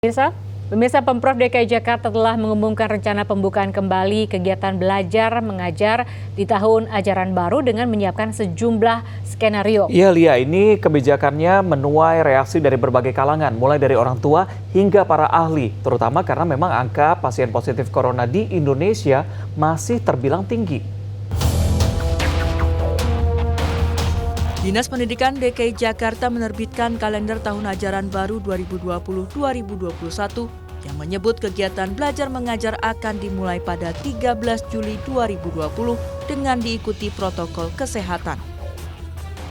Pemirsa Pemprov DKI Jakarta telah mengumumkan rencana pembukaan kembali kegiatan belajar mengajar di tahun ajaran baru dengan menyiapkan sejumlah skenario. Iya Lia, ini kebijakannya menuai reaksi dari berbagai kalangan, mulai dari orang tua hingga para ahli, terutama karena memang angka pasien positif corona di Indonesia masih terbilang tinggi. Dinas Pendidikan DKI Jakarta menerbitkan kalender tahun ajaran baru 2020-2021 yang menyebut kegiatan belajar mengajar akan dimulai pada 13 Juli 2020 dengan diikuti protokol kesehatan.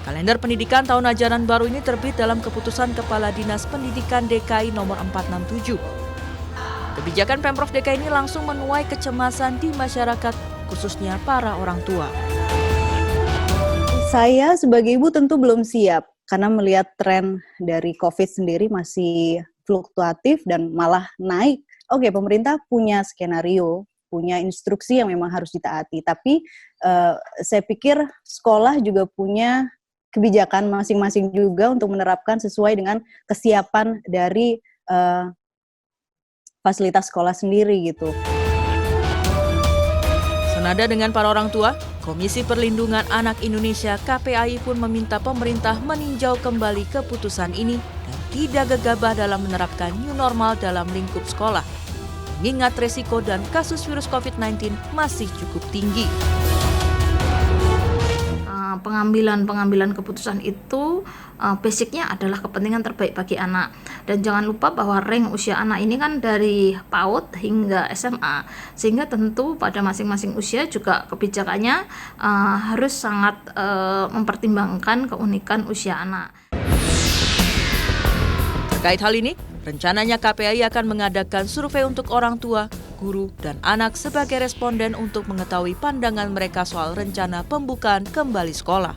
Kalender pendidikan tahun ajaran baru ini terbit dalam keputusan Kepala Dinas Pendidikan DKI nomor 467. Kebijakan Pemprov DKI ini langsung menuai kecemasan di masyarakat, khususnya para orang tua. Saya sebagai ibu tentu belum siap karena melihat tren dari COVID sendiri masih fluktuatif dan malah naik. Oke, pemerintah punya skenario, punya instruksi yang memang harus ditaati. Tapi saya pikir sekolah juga punya kebijakan masing-masing juga untuk menerapkan sesuai dengan kesiapan dari fasilitas sekolah sendiri gitu. Senada dengan para orang tua, Komisi Perlindungan Anak Indonesia KPAI pun meminta pemerintah meninjau kembali keputusan ini dan tidak gegabah dalam menerapkan new normal dalam lingkup sekolah. Mengingat resiko dan kasus virus COVID-19 masih cukup tinggi. Pengambilan keputusan itu basicnya adalah kepentingan terbaik bagi anak. Dan jangan lupa bahwa range usia anak ini kan dari PAUD hingga SMA, sehingga tentu pada masing-masing usia juga kebijakannya harus sangat mempertimbangkan keunikan usia anak. Terkait hal ini, rencananya KPAI akan mengadakan survei untuk orang tua, guru, dan anak sebagai responden untuk mengetahui pandangan mereka soal rencana pembukaan kembali sekolah.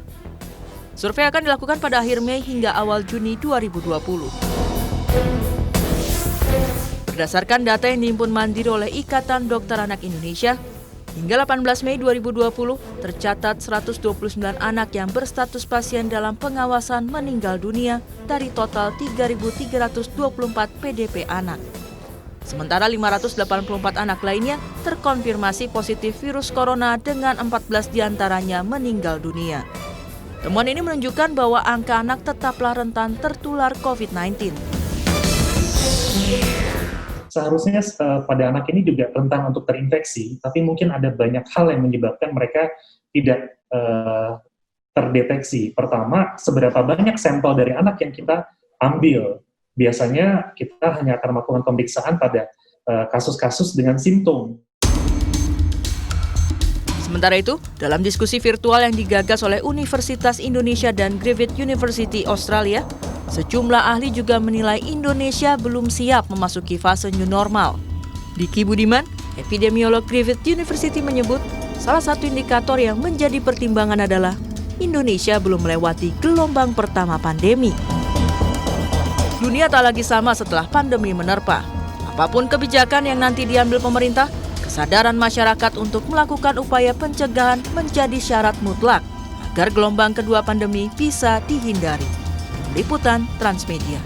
Survei akan dilakukan pada akhir Mei hingga awal Juni 2020. Berdasarkan data yang dihimpun mandiri oleh Ikatan Dokter Anak Indonesia, hingga 18 Mei 2020 tercatat 129 anak yang berstatus pasien dalam pengawasan meninggal dunia dari total 3.324 PDP anak. Sementara 584 anak lainnya terkonfirmasi positif virus corona dengan 14 diantaranya meninggal dunia. Temuan ini menunjukkan bahwa angka anak tetaplah rentan tertular COVID-19. Seharusnya pada anak ini juga rentan untuk terinfeksi, tapi mungkin ada banyak hal yang menyebabkan mereka tidak terdeteksi. Pertama, seberapa banyak sampel dari anak yang kita ambil. Biasanya kita hanya akan melakukan pemeriksaan pada kasus-kasus dengan simptom. Sementara itu, dalam diskusi virtual yang digagas oleh Universitas Indonesia dan Griffith University Australia, sejumlah ahli juga menilai Indonesia belum siap memasuki fase new normal. Diki Budiman, epidemiolog Griffith University menyebut, salah satu indikator yang menjadi pertimbangan adalah Indonesia belum melewati gelombang pertama pandemi. Dunia tak lagi sama setelah pandemi menerpa. Apapun kebijakan yang nanti diambil pemerintah, kesadaran masyarakat untuk melakukan upaya pencegahan menjadi syarat mutlak agar gelombang kedua pandemi bisa dihindari. Liputan Transmedia.